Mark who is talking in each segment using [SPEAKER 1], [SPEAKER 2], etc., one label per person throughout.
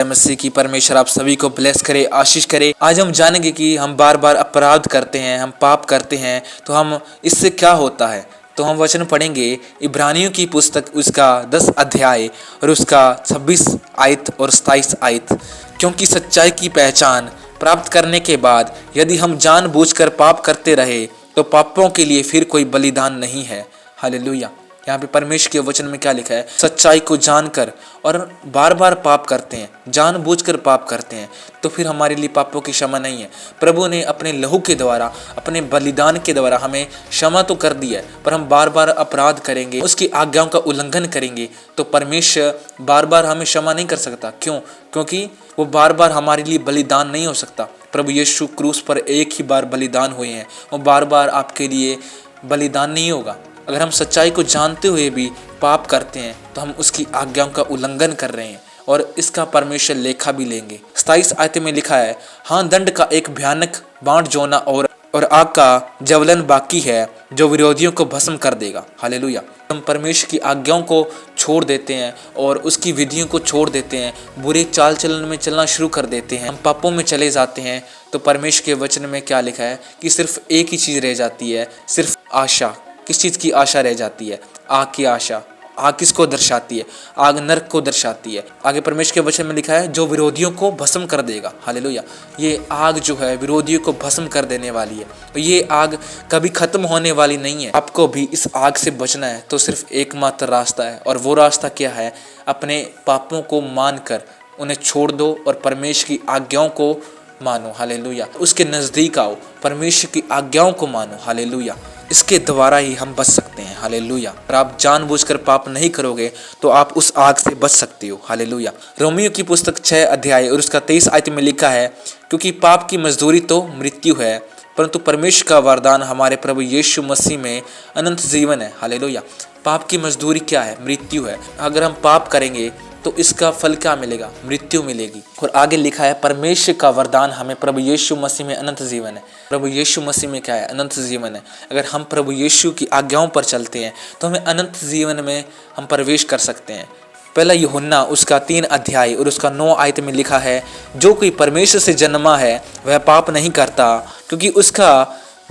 [SPEAKER 1] मसीह की परमेश्वर आप सभी को ब्लेस करे, आशीष करे। आज हम जानेंगे कि हम बार बार अपराध करते हैं, हम पाप करते हैं, तो हम इससे क्या होता है। तो हम वचन पढ़ेंगे इब्रानियों की पुस्तक उसका 10 अध्याय और उसका 26 आयत और 27 आयत। क्योंकि सच्चाई की पहचान प्राप्त करने के बाद यदि हम जानबूझकर पाप करते रहे तो पापों के लिए फिर कोई बलिदान नहीं है। हालेलुया। यहाँ पे परमेश्वर के वचन में क्या लिखा है, सच्चाई को जानकर और बार बार पाप करते हैं, जानबूझकर पाप करते हैं, तो फिर हमारे लिए पापों की क्षमा नहीं है। प्रभु ने अपने लहू के द्वारा, अपने बलिदान के द्वारा हमें क्षमा तो कर दिया है, पर हम बार बार अपराध करेंगे, उसकी आज्ञाओं का उल्लंघन करेंगे तो परमेश्वर बार बार हमें क्षमा नहीं कर सकता। क्यों? क्योंकि वो बार बार हमारे लिए बलिदान नहीं हो सकता। प्रभु यीशु क्रूस पर एक ही बार बलिदान हुए हैं, वो बार बार आपके लिए बलिदान नहीं होगा। अगर हम सच्चाई को जानते हुए भी पाप करते हैं तो हम उसकी आज्ञाओं का उल्लंघन कर रहे हैं और इसका परमेश्वर लेखा भी लेंगे। 27 आयत में लिखा है, हाँ, दंड का एक भयानक बाण जोना और आग का ज्वलन बाकी है जो विरोधियों को भस्म कर देगा। हालेलुया। हम परमेश्वर की आज्ञाओं को छोड़ देते हैं और उसकी विधियों को छोड़ देते हैं, बुरे चाल चलन में चलना शुरू कर देते हैं, हम पापों में चले जाते हैं। तो परमेश्वर के वचन में क्या लिखा है कि सिर्फ एक ही चीज़ रह जाती है, सिर्फ आशा। किस चीज़ की आशा रह जाती है? आग की आशा। आग किसको दर्शाती है? आग नरक को दर्शाती है। आगे परमेश्वर के वचन में लिखा है जो विरोधियों को भस्म कर देगा। हालेलुया। ये आग जो है विरोधियों को भस्म कर देने वाली है। ये आग कभी खत्म होने वाली नहीं है। आपको भी इस आग से बचना है तो सिर्फ एकमात्र रास्ता है, और वो रास्ता क्या है? अपने पापों को मानकर उन्हें छोड़ दो और परमेश्वर की आज्ञाओं को मानो। हालेलुया। उसके नज़दीक आओ, परमेश्वर की आज्ञाओं को मानो। हालेलुया। इसके द्वारा ही हम बच सकते हैं। हालेलुया। अगर आप जानबूझकर पाप नहीं करोगे तो आप उस आग से बच सकते हो। हालेलुया। रोमियो की पुस्तक 6 अध्याय और उसका 23 आयत में लिखा है, क्योंकि पाप की मजदूरी तो मृत्यु है, परंतु परमेश्वर का वरदान हमारे प्रभु यीशु मसीह में अनंत जीवन है। हालेलुया। पाप की मजदूरी क्या है? मृत्यु है। अगर हम पाप करेंगे तो इसका फल क्या मिलेगा? मृत्यु मिलेगी। और आगे लिखा है, परमेश्वर का वरदान हमें प्रभु यीशु मसीह में अनंत जीवन है। प्रभु यीशु मसीह में क्या है? अनंत जीवन है। अगर हम प्रभु यीशु की आज्ञाओं पर चलते हैं तो हमें अनंत जीवन में हम प्रवेश कर सकते हैं। पहला यूहन्ना उसका 3 अध्याय और उसका 9 आयत में लिखा है, जो कोई परमेश्वर से जन्मा है वह पाप नहीं करता, क्योंकि उसका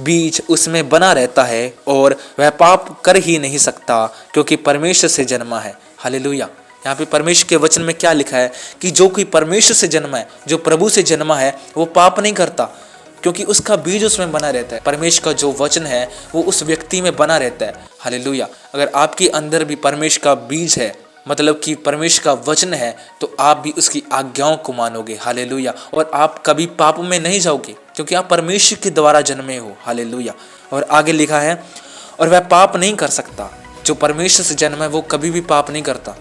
[SPEAKER 1] बीज उसमें बना रहता है, और वह पाप कर ही नहीं सकता क्योंकि परमेश्वर से जन्मा है। हालेलुया। यहाँ पे परमेश्वर के वचन में क्या लिखा है कि जो कोई परमेश्वर से जन्मा है, जो प्रभु से जन्मा है, वो पाप नहीं करता क्योंकि उसका बीज उसमें बना रहता है। परमेश्वर का जो वचन है वो उस व्यक्ति में बना रहता है। हालेलुया। अगर आपके अंदर भी परमेश्वर का बीज है, मतलब कि परमेश्वर का वचन है, तो आप भी उसकी आज्ञाओं को मानोगे। हालेलुया। और आप कभी पाप में नहीं जाओगे क्योंकि आप परमेश्वर के द्वारा जन्मे हो। हालेलुया। और आगे लिखा है, और वह पाप नहीं कर सकता। जो परमेश्वर से जन्मा है वो कभी भी पाप नहीं करता,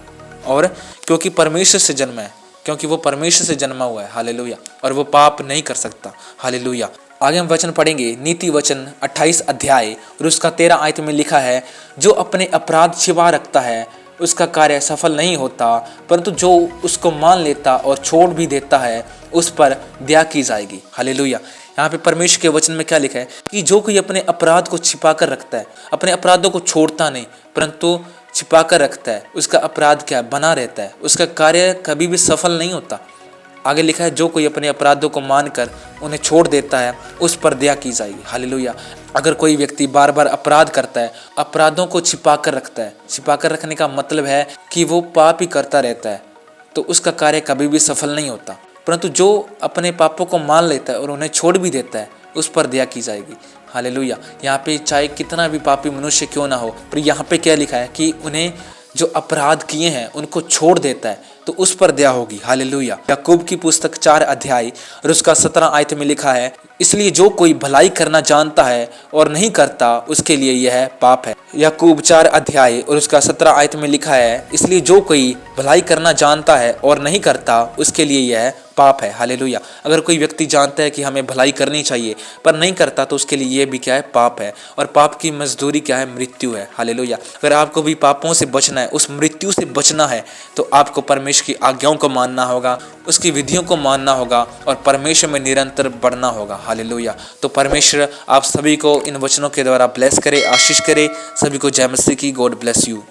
[SPEAKER 1] और क्योंकि परमेश्वर से जन्मा है, क्योंकि वो परमेश्वर से जन्मा हुआ है। हालेलुया। और वो पाप नहीं कर सकता। हालेलुया। आगे हम वचन पढ़ेंगे, नीति वचन 28 अध्याय और उसका 13 आयत में लिखा है, जो अपने अपराध छिपा रखता है उसका कार्य सफल नहीं होता, परंतु जो उसको मान लेता और छोड़ भी देता है उस पर दया की जाएगी। हालेलुया। यहाँ पे परमेश्वर के वचन में क्या लिखा है कि जो कोई अपने अपराध को छिपा कर रखता है, अपने अपराधों को छोड़ता नहीं परंतु छिपा कर रखता है, उसका अपराध क्या बना रहता है, उसका कार्य कभी भी सफल नहीं होता। आगे लिखा है, जो कोई अपने अपराधों को मानकर उन्हें छोड़ देता है उस पर दया की जाएगी। हालेलुया। अगर कोई व्यक्ति बार बार अपराध करता है, अपराधों को छिपा कर रखता है, छिपा कर रखने का मतलब है कि वो पाप ही करता रहता है, तो उसका कार्य कभी भी सफल नहीं होता। परंतु जो अपने पापों को मान लेता है और उन्हें छोड़ भी देता है उस पर दया की जाएगी। हालेलुया। यहाँ पे चाहे कितना भी पापी मनुष्य क्यों ना हो, पर यहाँ पे क्या लिखा है कि उन्हें जो अपराध किए हैं उनको छोड़ देता है तो उस पर दया होगी। हालेलुया। याकूब की पुस्तक 4 अध्याय और उसका 17 आयत में लिखा है, इसलिए जो कोई भलाई करना जानता है और नहीं करता उसके लिए यह पाप है। याकूब 4 अध्याय और उसका 17 आयत में लिखा है, इसलिए जो कोई भलाई करना जानता है और नहीं करता उसके लिए यह पाप है। हालेलुया। अगर कोई व्यक्ति जानता है कि हमें भलाई करनी चाहिए पर नहीं करता तो उसके लिए ये भी क्या है? पाप है। और पाप की मजदूरी क्या है? मृत्यु है। हालेलुया। अगर आपको भी पापों से बचना है, उस मृत्यु से बचना है, तो आपको परमेश्वर की आज्ञाओं को मानना होगा, उसकी विधियों को मानना होगा और परमेश्वर में निरंतर बढ़ना होगा। हालेलुया। तो परमेश्वर आप सभी को इन वचनों के द्वारा ब्लेस करे, आशीष करे। सभी को जय मसीह की। God bless you.